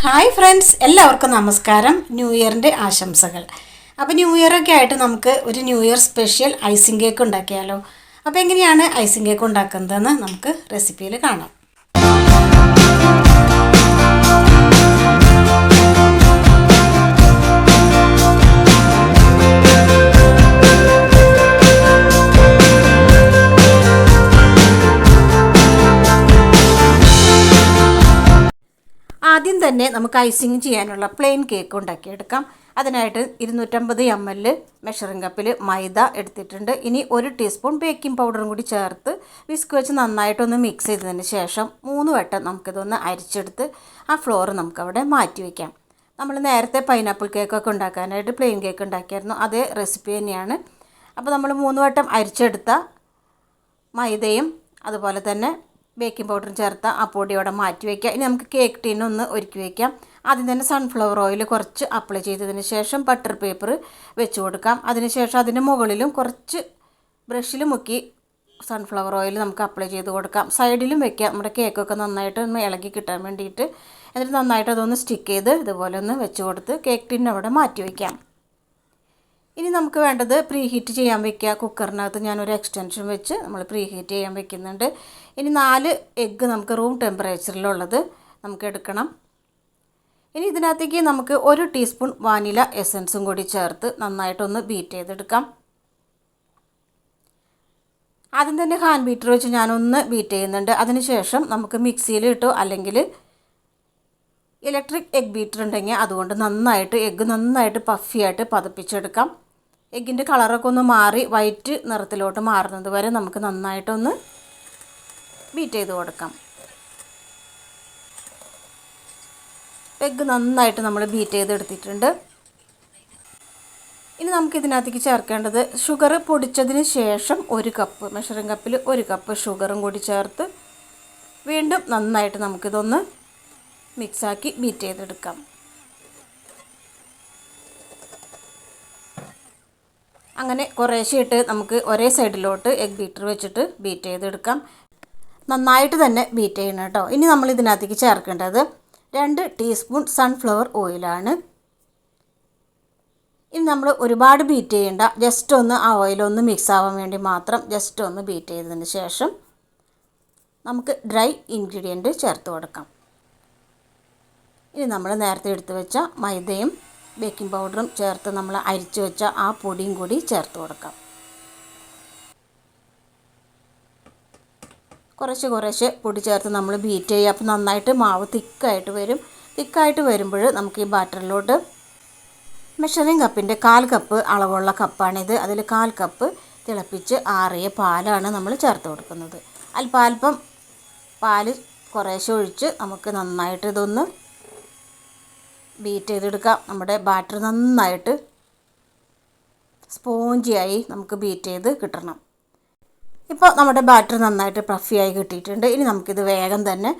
Hi friends, എല്ലാവർക്കും നമസ്കാരം. New ഇയറിൻ്റെ ആശംസകൾ. അപ്പോൾ ന്യൂ ഇയറൊക്കെ ആയിട്ട് നമുക്ക് ഒരു new year special icing cake ഉണ്ടാക്കിയാലോ. അപ്പോൾ എങ്ങനെയാണ് ഐസിങ് കേക്ക് ഉണ്ടാക്കുന്നതെന്ന് നമുക്ക് റെസിപ്പിയിൽ കാണാം. ആദ്യം തന്നെ നമുക്ക് ഐസിങ് ചെയ്യാനുള്ള പ്ലെയിൻ കേക്ക് ഉണ്ടാക്കിയെടുക്കാം. അതിനായിട്ട് 250 ml മെഷറിംഗ് കപ്പിൽ മൈദ എടുത്തിട്ടുണ്ട്. ഇനി 1 ടീസ്പൂൺ ബേക്കിംഗ് പൗഡറും കൂടി ചേർത്ത് വിസ്ക് വെച്ച് നന്നായിട്ടൊന്ന് മിക്സ് ചെയ്തതിന് ശേഷം 3 വട്ടം നമുക്കിതൊന്ന് അരിച്ചെടുത്ത് ആ ഫ്ലോർ നമുക്കവിടെ മാറ്റി വയ്ക്കാം. നമ്മൾ നേരത്തെ പൈനാപ്പിൾ കേക്കൊക്കെ ഉണ്ടാക്കാനായിട്ട് പ്ലെയിൻ കേക്ക് ഉണ്ടാക്കിയായിരുന്നു, അതേ റെസിപ്പി തന്നെയാണ്. അപ്പോൾ നമ്മൾ 3 വട്ടം അരിച്ചെടുത്ത മൈദയും അതുപോലെ തന്നെ ബേക്കിംഗ് പൗഡറും ചേർത്ത് ആ പൊടി അവിടെ മാറ്റി വയ്ക്കുക. ഇനി നമുക്ക് കേക്ക് ടീനൊന്ന് ഒരുക്കി വയ്ക്കാം. ആദ്യം തന്നെ സൺഫ്ലവർ ഓയിൽ കുറച്ച് അപ്ലൈ ചെയ്തതിന് ശേഷം ബട്ടർ പേപ്പർ വെച്ച് കൊടുക്കാം. അതിനുശേഷം അതിന് മുകളിലും കുറച്ച് ബ്രഷിൽ മുക്കി സൺഫ്ലവർ ഓയിൽ നമുക്ക് അപ്ലൈ ചെയ്ത് കൊടുക്കാം. സൈഡിലും വെക്കാം, നമ്മുടെ കേക്കൊക്കെ നന്നായിട്ട് ഒന്ന് ഇളകി കിട്ടാൻ വേണ്ടിയിട്ട്. എന്നിട്ട് നന്നായിട്ട് അതൊന്ന് സ്റ്റിക്ക് ചെയ്ത് ഇതുപോലെ ഒന്ന് വെച്ച് കൊടുത്ത് കേക്ക് ടീൻ അവിടെ മാറ്റി വയ്ക്കാം. ഇനി നമുക്ക് വേണ്ടത് പ്രീ ഹീറ്റ് ചെയ്യാൻ വയ്ക്കുക. കുക്കറിനകത്ത് ഞാനൊരു എക്സ്റ്റൻഷൻ വെച്ച് നമ്മൾ പ്രീ ഹീറ്റ് ചെയ്യാൻ വെക്കുന്നുണ്ട്. ഇനി 4 എഗ്ഗ് നമുക്ക് റൂം ടെമ്പറേച്ചറിലുള്ളത് നമുക്ക് എടുക്കണം. ഇനി ഇതിനകത്തേക്ക് നമുക്ക് 1 ടീസ്പൂൺ വാനില എസൻസും കൂടി ചേർത്ത് നന്നായിട്ടൊന്ന് ബീറ്റ് ചെയ്തെടുക്കാം. ആദ്യം തന്നെ ഹാൻഡ് ബീറ്റർ വെച്ച് ഞാനൊന്ന് ബീറ്റ് ചെയ്യുന്നുണ്ട്. അതിനുശേഷം നമുക്ക് മിക്സിയിലിട്ടോ അല്ലെങ്കിൽ ഇലക്ട്രിക് എഗ് ബീറ്റർ ഉണ്ടെങ്കിൽ അതുകൊണ്ട് നന്നായിട്ട് എഗ്ഗ് നന്നായിട്ട് പഫിയായിട്ട് പതപ്പിച്ചെടുക്കാം. എഗ്ഗിൻ്റെ കളറൊക്കെ ഒന്ന് മാറി വൈറ്റ് നിറത്തിലോട്ട് മാറുന്നത് വരെ നമുക്ക് നന്നായിട്ടൊന്ന് ബീറ്റ് ചെയ്ത് കൊടുക്കാം. എഗ്ഗ് നന്നായിട്ട് നമ്മൾ ബീറ്റ് ചെയ്തെടുത്തിട്ടുണ്ട്. ഇനി നമുക്കിതിനകത്തേക്ക് ചേർക്കേണ്ടത് ഷുഗർ പൊടിച്ചതിന് ശേഷം 1 കപ്പ് മെഷറിംഗ് കപ്പിൽ 1 കപ്പ് ഷുഗറും കൂടി ചേർത്ത് വീണ്ടും നന്നായിട്ട് നമുക്കിതൊന്ന് മിക്സാക്കി ബീറ്റ് ചെയ്തെടുക്കാം. അങ്ങനെ കുറേശ്ശെ ഇട്ട് നമുക്ക് ഒരേ സൈഡിലോട്ട് എഗ് ബീറ്റർ വെച്ചിട്ട് ബീറ്റ് ചെയ്തെടുക്കാം. നന്നായിട്ട് തന്നെ ബീറ്റ് ചെയ്യണം കേട്ടോ. ഇനി നമ്മൾ ഇതിനകത്തേക്ക് ചേർക്കേണ്ടത് 2 ടീസ്പൂൺ സൺഫ്ലവർ ഓയിലാണ്. ഇനി നമ്മൾ ഒരുപാട് ബീറ്റ് ചെയ്യേണ്ട, ജസ്റ്റ് ഒന്ന് ആ ഓയിലൊന്ന് മിക്സ് ആവാൻ വേണ്ടി മാത്രം ജസ്റ്റ് ഒന്ന് ബീറ്റ് ചെയ്തതിന് ശേഷം നമുക്ക് ഡ്രൈ ഇൻഗ്രീഡിയൻറ്റ് ചേർത്ത് കൊടുക്കാം. ഇനി നമ്മൾ നേരത്തെ എടുത്ത് വെച്ച മൈദയും ബേക്കിംഗ് പൗഡറും ചേർത്ത് നമ്മൾ അരിച്ചു വെച്ച ആ പൊടിയും കൂടി ചേർത്ത് കൊടുക്കാം. കുറേശ്ശെ പൊടി ചേർത്ത് നമ്മൾ ബീറ്റ് ചെയ്യുക. അപ്പോൾ നന്നായിട്ട് മാവ് തിക്കായിട്ട് വരും. തിക്കായിട്ട് വരുമ്പോൾ നമുക്ക് ഈ ബാറ്ററിലോട്ട് മെഷറിംഗ് കപ്പിൻ്റെ 1/4 കപ്പ് അളവുള്ള കപ്പാണിത്. അതിൽ 1/4 കപ്പ് തിളപ്പിച്ച് ആറിയ പാലാണ് നമ്മൾ ചേർത്ത് കൊടുക്കുന്നത്. അല്പാൽപ്പം പാൽ കുറേശ്ശെ ഒഴിച്ച് നമുക്ക് നന്നായിട്ട് ഇതൊന്ന് ബീറ്റ് ചെയ്തെടുക്കാം. നമ്മുടെ ബാറ്റർ നന്നായിട്ട് സ്പോഞ്ചിയായി നമുക്ക് ബീറ്റ് ചെയ്ത് കിട്ടണം. ഇപ്പോൾ നമ്മുടെ ബാറ്റർ നന്നായിട്ട് പഫിയായി കിട്ടിയിട്ടുണ്ട്. ഇനി നമുക്കിത് വേഗം തന്നെ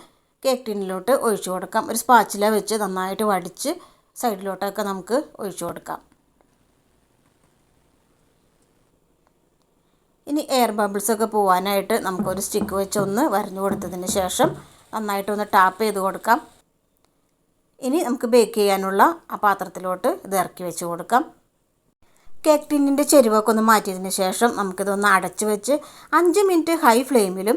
കേക്ക് ടിന്നിലോട്ട് ഒഴിച്ചു കൊടുക്കാം. ഒരു സ്പാച്ചില വെച്ച് നന്നായിട്ട് വടിച്ച് സൈഡിലോട്ടൊക്കെ നമുക്ക് ഒഴിച്ചു കൊടുക്കാം. ഇനി എയർ ബബിൾസൊക്കെ പോകാനായിട്ട് നമുക്കൊരു സ്റ്റിക്ക് വെച്ച് ഒന്ന് വരഞ്ഞു കൊടുത്തതിന് ശേഷം നന്നായിട്ടൊന്ന് ടാപ്പ് ചെയ്ത് കൊടുക്കാം. ഇനി നമുക്ക് ബേക്ക് ചെയ്യാനുള്ള ആ പാത്രത്തിലോട്ട് ഇത് ഇറക്കി വെച്ച് കൊടുക്കാം. കേക്ക് ടിന്നിൻ്റെ ചെരുവൊക്കെ ഒന്ന് മാറ്റിയതിന് ശേഷം നമുക്കിതൊന്ന് അടച്ച് വെച്ച് 5 മിനിറ്റ് ഹൈ ഫ്ലെയിമിലും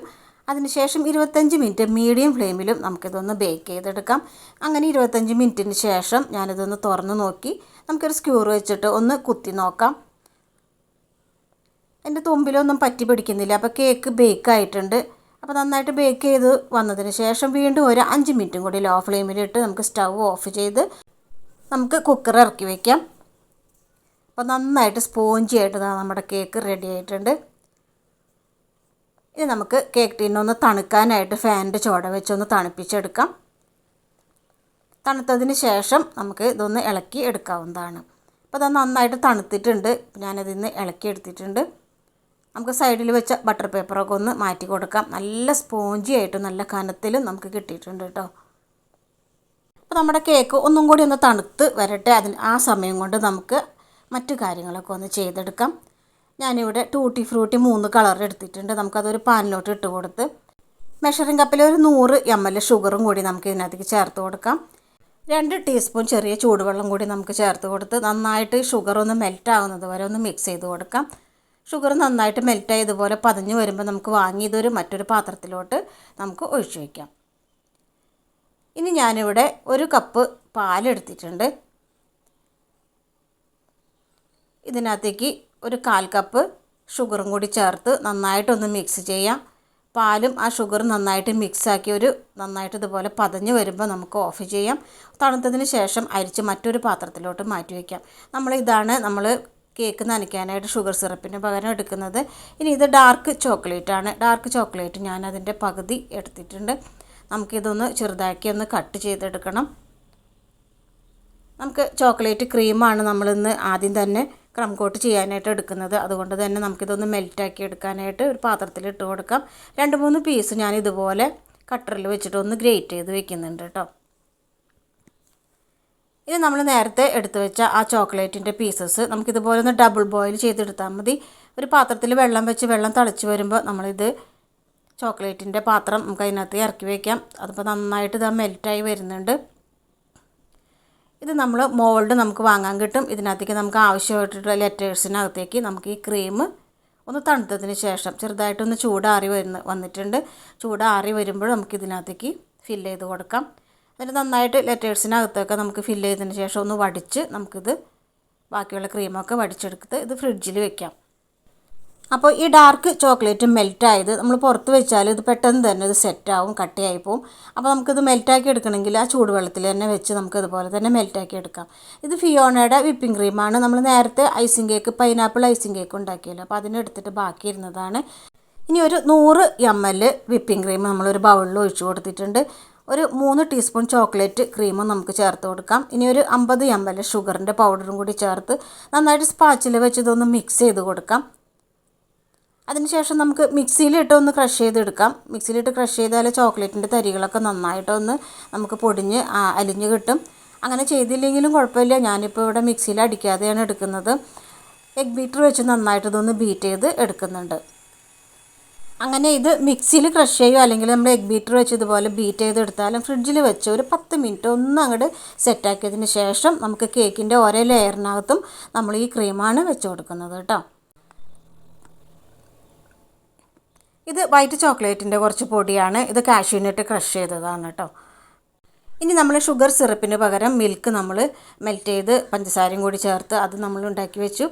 അതിനുശേഷം 25 മിനിറ്റ് മീഡിയം ഫ്ലെയിമിലും നമുക്കിതൊന്ന് ബേക്ക് ചെയ്തെടുക്കാം. അങ്ങനെ 25 മിനിറ്റിന് ശേഷം ഞാനിതൊന്ന് തുറന്ന് നോക്കി നമുക്കൊരു സ്ക്യൂർ വെച്ചിട്ട് ഒന്ന് കുത്തി നോക്കാം. എൻ്റെ തുമ്പിലൊന്നും പറ്റി പിടിക്കുന്നില്ല. അപ്പോൾ കേക്ക് ബേക്ക് ആയിട്ടുണ്ട്. അപ്പോൾ നന്നായിട്ട് ബേക്ക് ചെയ്ത് വന്നതിന് ശേഷം വീണ്ടും ഒരു 5 മിനിറ്റും കൂടി ലോ ഫ്ലെയിമിലിട്ട് നമുക്ക് സ്റ്റൗ ഓഫ് ചെയ്ത് നമുക്ക് കുക്കർ ഇറക്കി വയ്ക്കാം. അപ്പോൾ നന്നായിട്ട് സ്പോഞ്ചി ആയിട്ട് നമ്മുടെ കേക്ക് റെഡി ആയിട്ടുണ്ട്. ഇനി നമുക്ക് കേക്ക് ടീനൊന്ന് തണുക്കാനായിട്ട് ഫാനിൻ്റെ ചുവട വെച്ചൊന്ന് തണുപ്പിച്ചെടുക്കാം. തണുത്തതിന് ശേഷം നമുക്ക് ഇതൊന്ന് ഇളക്കി എടുക്കാവുന്നതാണ്. അപ്പോൾ അത് നന്നായിട്ട് തണുത്തിട്ടുണ്ട്. ഞാനതിൽ നിന്ന് ഇളക്കി എടുത്തിട്ടുണ്ട്. നമുക്ക് സൈഡിൽ വെച്ച ബട്ടർ പേപ്പറൊക്കെ ഒന്ന് മാറ്റി കൊടുക്കാം. നല്ല സ്പോഞ്ചി ആയിട്ടും നല്ല കനത്തിലും നമുക്ക് കിട്ടിയിട്ടുണ്ട് കേട്ടോ. അപ്പോൾ നമ്മുടെ കേക്ക് ഒന്നും കൂടി ഒന്ന് തണുത്ത് വരട്ടെ. ആ സമയം കൊണ്ട് നമുക്ക് മറ്റു കാര്യങ്ങളൊക്കെ ഒന്ന് ചെയ്തെടുക്കാം. ഞാനിവിടെ ടൂട്ടി ഫ്രൂട്ടി 3 കളർ എടുത്തിട്ടുണ്ട്. നമുക്കതൊരു പാനിലോട്ട് ഇട്ട് കൊടുത്ത് മെഷറിംഗ് കപ്പിൽ ഒരു 100 ml ഷുഗറും കൂടി നമുക്ക് ഇതിനകത്തേക്ക് ചേർത്ത് കൊടുക്കാം. 2 ടീസ്പൂൺ ചെറിയ ചൂടുവെള്ളം കൂടി നമുക്ക് ചേർത്ത് കൊടുത്ത് നന്നായിട്ട് ഷുഗർ ഒന്ന് മെൽറ്റ് ആവുന്നത് വരെ ഒന്ന് മിക്സ് ചെയ്ത് കൊടുക്കാം. ഷുഗർ നന്നായിട്ട് മെൽറ്റായി ഇതുപോലെ പതഞ്ഞ് വരുമ്പോൾ നമുക്ക് വാങ്ങി ഇതൊരു മറ്റൊരു പാത്രത്തിലോട്ട് നമുക്ക് ഒഴിച്ചു വയ്ക്കാം. ഇനി ഞാനിവിടെ 1 കപ്പ് പാലെടുത്തിട്ടുണ്ട്. ഇതിനകത്തേക്ക് ഒരു 1/4 കപ്പ് ഷുഗറും കൂടി ചേർത്ത് നന്നായിട്ടൊന്ന് മിക്സ് ചെയ്യാം. പാലും ആ ഷുഗറും നന്നായിട്ട് മിക്സാക്കി നന്നായിട്ട് ഇതുപോലെ പതഞ്ഞ് വരുമ്പോൾ നമുക്ക് ഓഫ് ചെയ്യാം. തണുത്തതിന് ശേഷം അരിച്ച് മറ്റൊരു പാത്രത്തിലോട്ട് മാറ്റി വയ്ക്കാം. നമ്മൾ കേക്ക് നനയ്ക്കാനായിട്ട് ഷുഗർ സിറപ്പിന് പകരം എടുക്കുന്നത്. ഇനി ഇത് ഡാർക്ക് ചോക്ലേറ്റ് ആണ്. ഡാർക്ക് ചോക്ലേറ്റ് ഞാൻ അതിൻ്റെ പകുതി എടുത്തിട്ടുണ്ട്. നമുക്കിതൊന്ന് ചെറുതാക്കി ഒന്ന് കട്ട് ചെയ്തെടുക്കണം. നമുക്ക് ചോക്ലേറ്റ് ക്രീമാണ് നമ്മളിന്ന് ആദ്യം തന്നെ ക്രം കോട്ട് ചെയ്യാനായിട്ട് എടുക്കുന്നത്. അതുകൊണ്ട് തന്നെ നമുക്കിതൊന്ന് മെൽറ്റാക്കി എടുക്കാനായിട്ട് ഒരു പാത്രത്തിൽ ഇട്ട് കൊടുക്കാം. 2-3 പീസ് ഞാൻ ഇതുപോലെ കട്ടറിൽ വെച്ചിട്ട് ഒന്ന് ഗ്രേറ്റ് ചെയ്ത് വെക്കുന്നുണ്ട് കേട്ടോ. ഇത് നമ്മൾ നേരത്തെ എടുത്ത് വെച്ച ആ ചോക്ലേറ്റിൻ്റെ പീസസ് നമുക്കിതുപോലെ ഒന്ന് ഡബിൾ ബോയിൽ ചെയ്തെടുത്താൽ മതി. ഒരു പാത്രത്തിൽ വെള്ളം വെച്ച് വെള്ളം തിളച്ച് വരുമ്പോൾ നമ്മളിത് ചോക്ലേറ്റിൻ്റെ പാത്രം നമുക്ക് അതിനകത്ത് ഇറക്കി വയ്ക്കാം. അതിപ്പോൾ നന്നായിട്ട് ഇത് മെൽറ്റായി വരുന്നുണ്ട്. ഇത് നമ്മൾ മോൾഡ് നമുക്ക് വാങ്ങാൻ കിട്ടും. ഇതിനകത്തേക്ക് നമുക്ക് ആവശ്യമായിട്ടുള്ള ലെറ്റേഴ്സിനകത്തേക്ക് നമുക്ക് ഈ ക്രീം ഒന്ന് തണുത്തതിന് ശേഷം ചെറുതായിട്ടൊന്ന് ചൂടാറി വന്നിട്ടുണ്ട്. ചൂടാറി വരുമ്പോൾ നമുക്ക് ഇതിനകത്തേക്ക് ഫില്ല് ചെയ്ത് കൊടുക്കാം. എന്നിട്ട് നന്നായിട്ട് ലെറ്റേഴ്സിനകത്തൊക്കെ നമുക്ക് ഫില്ല് ചെയ്തതിന് ശേഷം ഒന്ന് വടിച്ച് നമുക്കിത് ബാക്കിയുള്ള ക്രീമൊക്കെ വടിച്ചെടുത്ത് ഇത് ഫ്രിഡ്ജിൽ വെക്കാം. അപ്പോൾ ഈ ഡാർക്ക് ചോക്ലേറ്റ് മെൽറ്റായത് നമ്മൾ പുറത്ത് വെച്ചാൽ ഇത് പെട്ടെന്ന് തന്നെ ഇത് സെറ്റാവും, കട്ടിയായി പോവും. അപ്പോൾ നമുക്കിത് മെൽറ്റാക്കി എടുക്കണമെങ്കിൽ ആ ചൂടുവെള്ളത്തിൽ തന്നെ വെച്ച് നമുക്കിതുപോലെ തന്നെ മെൽറ്റാക്കി എടുക്കാം. ഇത് ഫിയോണയുടെ വിപ്പിംഗ് ക്രീമാണ്. നമ്മൾ നേരത്തെ icing cake, pineapple icing cake ഉണ്ടാക്കിയല്ലോ, അപ്പോൾ അതിനെടുത്തിട്ട് ബാക്കിയിരുന്നതാണ്. ഇനി ഒരു 100 ml വിപ്പിംഗ് ക്രീം നമ്മളൊരു ബൗളിൽ ഒഴിച്ചു കൊടുത്തിട്ടുണ്ട്. ഒരു 3 ടീസ്പൂൺ ചോക്ലേറ്റ് ക്രീമും നമുക്ക് ചേർത്ത് കൊടുക്കാം. ഇനി ഒരു 50 ml ഷുഗറിൻ്റെ പൗഡറും കൂടി ചേർത്ത് നന്നായിട്ട് സ്പാച്ചിൽ വെച്ച് ഇതൊന്ന് മിക്സ് ചെയ്ത് കൊടുക്കാം. അതിനുശേഷം നമുക്ക് മിക്സിയിലിട്ടൊന്ന് ക്രഷ് ചെയ്തെടുക്കാം. മിക്സിയിലിട്ട് ക്രഷ് ചെയ്താൽ ചോക്ലേറ്റിൻ്റെ തരികളൊക്കെ നന്നായിട്ടൊന്ന് നമുക്ക് പൊടിഞ്ഞ് അലിഞ്ഞ് കിട്ടും. അങ്ങനെ ചെയ്തില്ലെങ്കിലും കുഴപ്പമില്ല. ഞാനിപ്പോൾ ഇവിടെ മിക്സിയിൽ അടിക്കാതെയാണ് എടുക്കുന്നത്. എഗ് ബീറ്റർ വെച്ച് നന്നായിട്ടിതൊന്ന് ബീറ്റ് ചെയ്ത് എടുക്കുന്നുണ്ട്. അങ്ങനെ ഇത് മിക്സിയിൽ ക്രഷ് ചെയ്യുക അല്ലെങ്കിൽ നമ്മൾ എഗ് ബീറ്റർ വെച്ച് ഇതുപോലെ ബീറ്റ് ചെയ്തെടുത്താലും ഫ്രിഡ്ജിൽ വെച്ച് ഒരു 10 മിനിറ്റ് ഒന്ന് അങ്ങോട്ട് സെറ്റാക്കിയതിന് ശേഷം നമുക്ക് കേക്കിൻ്റെ ഓരോ ലെയറിനകത്തും നമ്മൾ ഈ ക്രീമാണ് വെച്ച് കൊടുക്കുന്നത് കേട്ടോ. ഇത് വൈറ്റ് ചോക്ലേറ്റിൻ്റെ കുറച്ച് പൊടിയാണ്. ഇത് കാഷ്യൂനട്ട് ക്രഷ് ചെയ്തതാണ് കേട്ടോ. ഇനി നമ്മൾ ഷുഗർ സിറപ്പിന് പകരം മിൽക്ക് നമ്മൾ മെൽറ്റ് ചെയ്ത് പഞ്ചസാരയും കൂടി ചേർത്ത് അത് നമ്മൾ ഉണ്ടാക്കി വെച്ചു.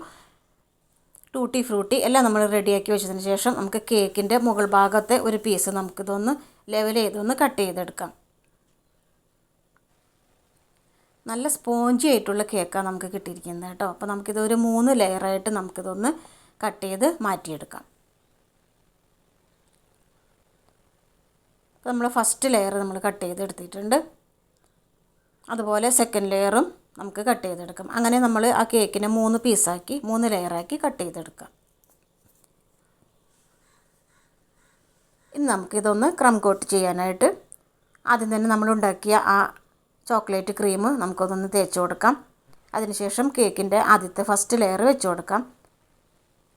ടൂട്ടി ഫ്രൂട്ടി എല്ലാം നമ്മൾ റെഡിയാക്കി വെച്ചതിന് ശേഷം നമുക്ക് കേക്കിൻ്റെ മുകൾ ഭാഗത്തെ ഒരു പീസ് നമുക്കിതൊന്ന് ലെവൽ ചെയ്തൊന്ന് കട്ട് ചെയ്തെടുക്കാം. നല്ല സ്പോഞ്ചി ആയിട്ടുള്ള കേക്കാണ് നമുക്ക് കിട്ടിയിരിക്കുന്നത് കേട്ടോ. അപ്പോൾ നമുക്കിതൊരു 3 ലെയറായിട്ട് നമുക്കിതൊന്ന് കട്ട് ചെയ്ത് മാറ്റിയെടുക്കാം. നമ്മൾ ഫസ്റ്റ് ലെയർ നമ്മൾ കട്ട് ചെയ്തെടുത്തിട്ടുണ്ട്. അതുപോലെ സെക്കൻഡ് ലെയറും നമുക്ക് കട്ട് ചെയ്തെടുക്കാം. അങ്ങനെ നമ്മൾ ആ കേക്കിനെ 3 പീസാക്കി 3 ലെയറാക്കി കട്ട് ചെയ്തെടുക്കാം. ഇനി നമുക്കിതൊന്ന് ക്രം കോട്ട് ചെയ്യാനായിട്ട് ആദ്യം തന്നെ നമ്മൾ ഉണ്ടാക്കിയ ആ ചോക്ലേറ്റ് ക്രീം നമുക്കൊന്ന് തേച്ച് കൊടുക്കാം. അതിനുശേഷം കേക്കിൻ്റെ ആദ്യത്തെ ഫസ്റ്റ് ലെയർ വെച്ച് കൊടുക്കാം.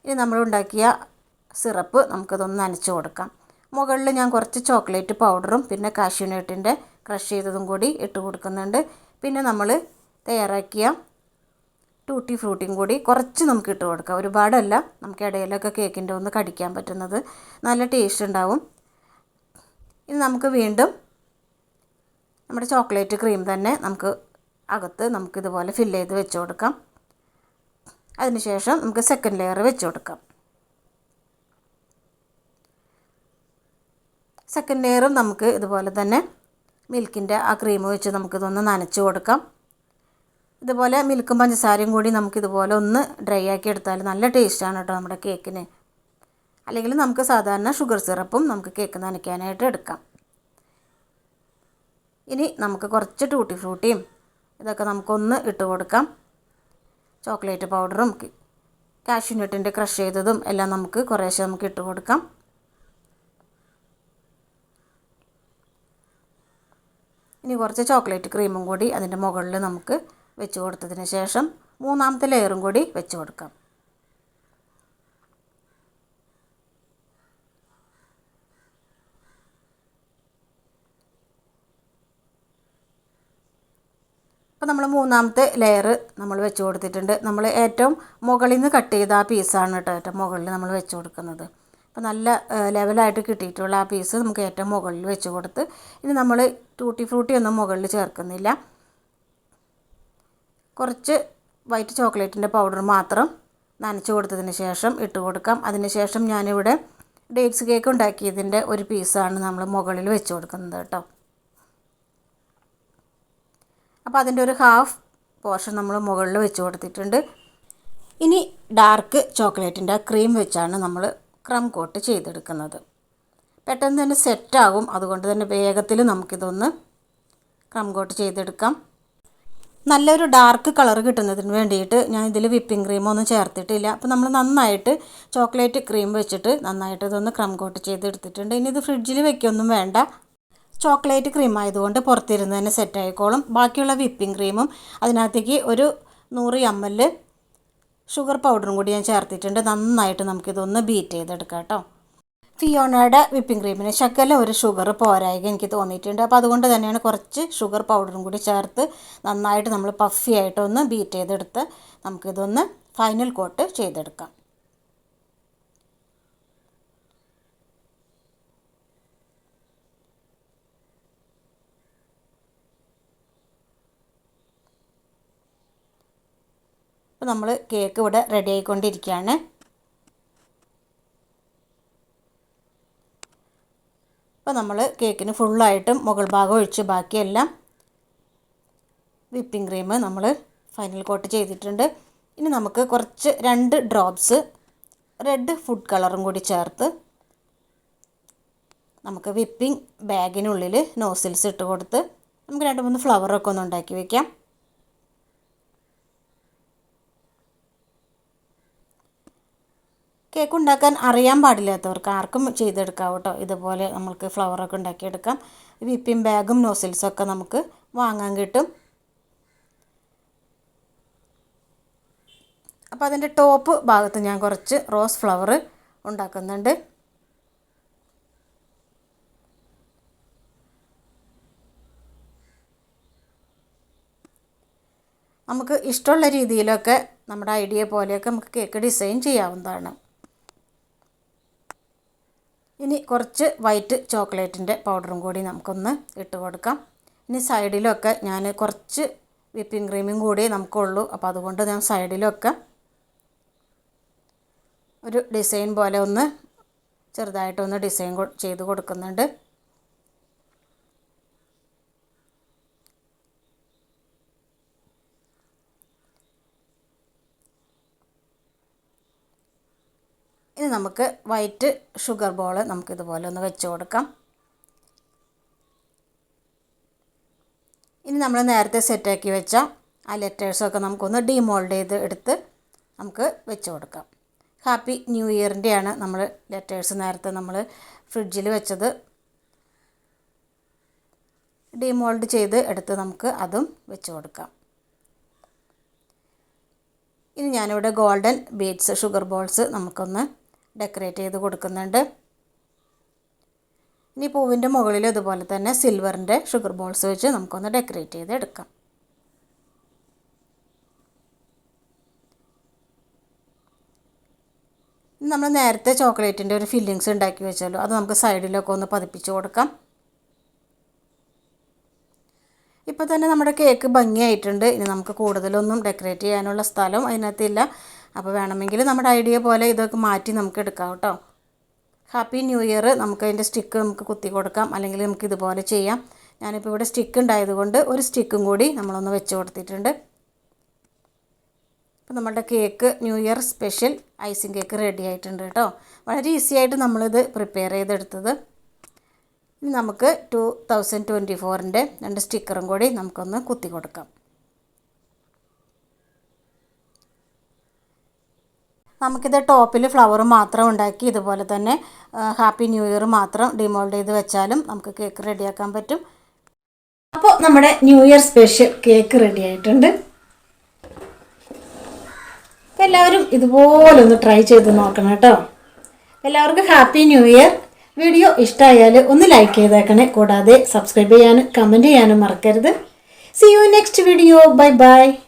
ഇനി നമ്മൾ ഉണ്ടാക്കിയ സിറപ്പ് നമുക്കിതൊന്ന് നനച്ച് കൊടുക്കാം. മുകളിൽ ഞാൻ കുറച്ച് ചോക്ലേറ്റ് പൗഡറും പിന്നെ കാഷ്യൂനട്ടിൻ്റെ ക്രഷ് ചെയ്തതും കൂടി ഇട്ട് കൊടുക്കുന്നുണ്ട്. പിന്നെ നമ്മൾ തയ്യാറാക്കിയ ടൂട്ടി ഫ്രൂട്ടിയും കൂടി കുറച്ച് നമുക്ക് ഇട്ട് കൊടുക്കാം. ഒരുപാടല്ല, നമുക്ക് ഇടയിലൊക്കെ കേക്കിൻ്റെ ഒന്ന് കടിക്കാൻ പറ്റുന്നത് നല്ല ടേസ്റ്റ് ഉണ്ടാവും. ഇനി നമുക്ക് വീണ്ടും നമ്മുടെ ചോക്ലേറ്റ് ക്രീം തന്നെ നമുക്ക് അകത്ത് നമുക്കിതുപോലെ ഫില്ല് ചെയ്ത് വെച്ച് കൊടുക്കാം. അതിനുശേഷം നമുക്ക് സെക്കൻഡ് ലെയർ വെച്ച് കൊടുക്കാം. സെക്കൻഡ് ലെയറും നമുക്ക് ഇതുപോലെ തന്നെ മിൽക്കിൻ്റെ ആ ക്രീം വെച്ച് നമുക്കിതൊന്ന് നനച്ച് കൊടുക്കാം. ഇതുപോലെ മിൽക്കും പഞ്ചസാരയും കൂടി നമുക്കിതുപോലെ ഒന്ന് ഡ്രൈ ആക്കി എടുത്താൽ നല്ല ടേസ്റ്റാണ് കേട്ടോ നമ്മുടെ കേക്കിന്. അല്ലെങ്കിൽ നമുക്ക് സാധാരണ ഷുഗർ സിറപ്പും നമുക്ക് കേക്ക് നനയ്ക്കാനായിട്ട് എടുക്കാം. ഇനി നമുക്ക് കുറച്ച് ടൂട്ടി ഫ്രൂട്ടിയും ഇതൊക്കെ നമുക്കൊന്ന് ഇട്ട് കൊടുക്കാം. ചോക്ലേറ്റ് പൗഡറും കാഷ്യൂനട്ടിൻ്റെ ക്രഷ് ചെയ്തതും എല്ലാം നമുക്ക് കുറേശ്ശെ നമുക്ക് ഇട്ട് കൊടുക്കാം. ഇനി കുറച്ച് ചോക്ലേറ്റ് ക്രീമും കൂടി അതിൻ്റെ മുകളിൽ നമുക്ക് വെച്ച് കൊടുത്തതിന് ശേഷം 3ാമത്തെ ലെയറും കൂടി വെച്ച് കൊടുക്കാം. അപ്പോൾ നമ്മൾ മൂന്നാമത്തെ ലെയർ നമ്മൾ വെച്ച് കൊടുത്തിട്ടുണ്ട്. നമ്മൾ ഏറ്റവും മുകളിൽ നിന്ന് കട്ട് ചെയ്ത ആ പീസാണ് കേട്ടോ ഏറ്റവും മുകളിൽ നമ്മൾ വെച്ച് കൊടുക്കുന്നത്. അപ്പോൾ നല്ല ലെവലായിട്ട് കിട്ടിയിട്ടുള്ള ആ പീസ് നമുക്ക് ഏറ്റവും മുകളിൽ വെച്ച് കൊടുത്ത് ഇനി നമ്മൾ ടൂട്ടി ഫ്രൂട്ടി ഒന്നും മുകളിൽ ചേർക്കുന്നില്ല. കുറച്ച് വൈറ്റ് ചോക്ലേറ്റിൻ്റെ പൗഡർ മാത്രം നനച്ച് കൊടുത്തതിന് ശേഷം ഇട്ട് കൊടുക്കാം. അതിന് ശേഷം ഞാനിവിടെ ഡേറ്റ്സ് കേക്ക് ഉണ്ടാക്കിയതിൻ്റെ ഒരു പീസാണ് നമ്മൾ മുകളിൽ വെച്ച് കൊടുക്കുന്നത് കേട്ടോ. അപ്പോൾ അതിൻ്റെ ഒരു ഹാഫ് പോർഷൻ നമ്മൾ മുകളിൽ വെച്ച് കൊടുത്തിട്ടുണ്ട്. ഇനി ഡാർക്ക് ചോക്ലേറ്റിൻ്റെ ക്രീം വെച്ചാണ് നമ്മൾ ക്രം കോട്ട് ചെയ്തെടുക്കുന്നത്. പെട്ടെന്ന് തന്നെ സെറ്റാകും. അതുകൊണ്ട് തന്നെ വേഗത്തിൽ നമുക്കിതൊന്ന് ക്രം കോട്ട് ചെയ്തെടുക്കാം. നല്ലൊരു ഡാർക്ക് കളർ കിട്ടുന്നതിന് വേണ്ടിയിട്ട് ഞാൻ ഇതിൽ വിപ്പിംഗ് ക്രീമൊന്നും ചേർത്തിട്ടില്ല. അപ്പോൾ നമ്മൾ നന്നായിട്ട് ചോക്ലേറ്റ് ക്രീം വെച്ചിട്ട് നന്നായിട്ട് ഇതൊന്ന് ക്രം കോട്ട് ചെയ്തെടുത്തിട്ടുണ്ട്. ഇനി ഇത് ഫ്രിഡ്ജിൽ വെക്കൊന്നും വേണ്ട. ചോക്ലേറ്റ് ക്രീം ആയതുകൊണ്ട് പുറത്തിരുന്ന് തന്നെ സെറ്റായിക്കോളും. ബാക്കിയുള്ള വിപ്പിംഗ് ക്രീമും അതിനകത്തേക്ക് ഒരു 100 ml ഷുഗർ പൗഡറും കൂടി ഞാൻ ചേർത്തിട്ടുണ്ട്. നന്നായിട്ട് നമുക്കിതൊന്ന് ബീറ്റ് ചെയ്തെടുക്കാം കേട്ടോ. ഫിയോണയുടെ വിപ്പിംഗ് ക്രീമിന് ശകലം ഒരു ഷുഗർ പോരായിക എനിക്ക് തോന്നിയിട്ടുണ്ട്. അപ്പോൾ അതുകൊണ്ട് തന്നെയാണ് കുറച്ച് ഷുഗർ പൗഡറും കൂടി ചേർത്ത് നന്നായിട്ട് നമ്മൾ പഫി ആയിട്ടൊന്ന് ബീറ്റ് ചെയ്തെടുത്ത് നമുക്കിതൊന്ന് ഫൈനൽ കോട്ട് ചെയ്തെടുക്കാം. അപ്പോൾ നമ്മൾ കേക്ക് ഇവിടെ റെഡി ആയിക്കൊണ്ടിരിക്കുകയാണ്. അപ്പോൾ നമ്മൾ കേക്കിന് ഫുള്ളായിട്ടും മുകൾ ഭാഗം ഒഴിച്ച് ബാക്കിയെല്ലാം വിപ്പിംഗ് ക്രീം നമ്മൾ ഫൈനൽ കോട്ട് ചെയ്തിട്ടുണ്ട്. ഇനി നമുക്ക് കുറച്ച് 2 ഡ്രോപ്സ് റെഡ് ഫുഡ് കളറും കൂടി ചേർത്ത് നമുക്ക് വിപ്പിംഗ് ബാഗിനുള്ളിൽ നോസിൽസ് ഇട്ട് കൊടുത്ത് നമുക്ക് 2-3 ഫ്ലവറൊക്കെ ഒന്ന് ഉണ്ടാക്കി വയ്ക്കാം. കേക്ക് ഉണ്ടാക്കാൻ അറിയാൻ പാടില്ലാത്തവർക്ക് ആർക്കും ചെയ്തെടുക്കാം കേട്ടോ. ഇതുപോലെ നമുക്ക് ഫ്ലവറൊക്കെ ഉണ്ടാക്കിയെടുക്കാം. വിപ്പിംഗ് ബാഗും നോസിൽസൊക്കെ നമുക്ക് വാങ്ങാൻ കിട്ടും. അപ്പോൾ അതിൻ്റെ ടോപ്പ് ഭാഗത്ത് ഞാൻ കുറച്ച് റോസ് ഫ്ലവർ ഉണ്ടാക്കുന്നുണ്ട്. നമുക്ക് ഇഷ്ടമുള്ള രീതിയിലൊക്കെ നമ്മുടെ ഐഡിയ പോലെയൊക്കെ നമുക്ക് കേക്ക് ഡിസൈൻ ചെയ്യാവുന്നതാണ്. ഇനി കുറച്ച് വൈറ്റ് ചോക്ലേറ്റിൻ്റെ പൗഡറും കൂടി നമുക്കൊന്ന് ഇട്ട് കൊടുക്കാം. ഇനി സൈഡിലൊക്കെ ഞാൻ കുറച്ച് വിപ്പിംഗ് ക്രീമും കൂടി നമുക്കുള്ളൂ. അപ്പോൾ അതുകൊണ്ട് ഞാൻ സൈഡിലൊക്കെ ഒരു ഡിസൈൻ പോലെ ഒന്ന് ചെറുതായിട്ടൊന്ന് ഡിസൈൻ ചെയ്ത് കൊടുക്കുന്നുണ്ട്. ഇനി നമുക്ക് വൈറ്റ് ഷുഗർ ബോൾ നമുക്കിതുപോലെ ഒന്ന് വെച്ച് കൊടുക്കാം. ഇനി നമ്മൾ നേരത്തെ സെറ്റാക്കി വെച്ച ആ ലെറ്റേഴ്സൊക്കെ നമുക്കൊന്ന് ഡീമോൾഡ് ചെയ്ത് എടുത്ത് നമുക്ക് വെച്ച് കൊടുക്കാം. ഹാപ്പി ന്യൂ ഇയറിൻ്റെയാണ് നമ്മൾ ലെറ്റേഴ്സ് നേരത്തെ നമ്മൾ ഫ്രിഡ്ജിൽ വെച്ചത്. ഡീമോൾഡ് ചെയ്ത് എടുത്ത് നമുക്ക് അതും വെച്ച് കൊടുക്കാം. ഇനി ഞാനിവിടെ ഗോൾഡൻ ബീഡ്സ് ഷുഗർ ബോൾസ് നമുക്കൊന്ന് ഡെക്കറേറ്റ് ചെയ്ത് കൊടുക്കുന്നുണ്ട്. ഇനി പൂവിൻ്റെ മുകളിൽ ഇതുപോലെ തന്നെ സിൽവറിൻ്റെ ഷുഗർ ബോൾസ് വെച്ച് നമുക്കൊന്ന് ഡെക്കറേറ്റ് ചെയ്ത് എടുക്കാം. നമ്മൾ നേരത്തെ ചോക്ലേറ്റിൻ്റെ ഒരു ഫില്ലിങ്സ് ഉണ്ടാക്കി വെച്ചാലോ അത് നമുക്ക് സൈഡിലൊക്കെ ഒന്ന് പതിപ്പിച്ച് കൊടുക്കാം. ഇപ്പോൾ തന്നെ നമ്മുടെ കേക്ക് ഭംഗിയായിട്ടുണ്ട്. ഇനി നമുക്ക് കൂടുതലൊന്നും ഡെക്കറേറ്റ് ചെയ്യാനുള്ള സ്ഥലം അതിനകത്തില്ല. അപ്പോൾ വേണമെങ്കിൽ നമ്മുടെ ഐഡിയ പോലെ ഇതൊക്കെ മാറ്റി നമുക്ക് എടുക്കാം കേട്ടോ. ഹാപ്പി ന്യൂ ഇയർ നമുക്ക് അതിൻ്റെ സ്റ്റിക്ക് നമുക്ക് കുത്തി കൊടുക്കാം. അല്ലെങ്കിൽ നമുക്ക് ഇതുപോലെ ചെയ്യാം. ഞാനിപ്പോൾ ഇവിടെ സ്റ്റിക്ക് ഉണ്ടായതുകൊണ്ട് ഒരു സ്റ്റിക്കും കൂടി നമ്മളൊന്ന് വെച്ച് കൊടുത്തിട്ടുണ്ട്. അപ്പോൾ നമ്മുടെ cake new year special icing cake ready ആയിട്ടുണ്ട് കേട്ടോ. വളരെ ഈസി ആയിട്ട് നമ്മളിത് പ്രിപ്പയർ ചെയ്തെടുത്തത്. ഇനി നമുക്ക് 2024ൻ്റെ 2 സ്റ്റിക്കറും കൂടി നമുക്കൊന്ന് കുത്തി കൊടുക്കാം. നമുക്കിത് ടോപ്പിൽ ഫ്ലവർ മാത്രം ഉണ്ടാക്കി ഇതുപോലെ തന്നെ ഹാപ്പി ന്യൂ ഇയർ മാത്രം ഡിമോൾഡ് ചെയ്ത് വെച്ചാലും നമുക്ക് കേക്ക് റെഡിയാക്കാൻ പറ്റും. അപ്പോൾ നമ്മുടെ new year special cake ready ആയിട്ടുണ്ട്. അപ്പോൾ എല്ലാവരും ഇതുപോലൊന്ന് ട്രൈ ചെയ്ത് നോക്കണം കേട്ടോ. എല്ലാവർക്കും ഹാപ്പി ന്യൂ ഇയർ. വീഡിയോ ഇഷ്ടമായാൽ ഒന്ന് ലൈക്ക് ചെയ്തേക്കണേ. കൂടാതെ സബ്സ്ക്രൈബ് ചെയ്യാനും കമൻറ്റ് ചെയ്യാനും മറക്കരുത്. See you next video. Bye bye.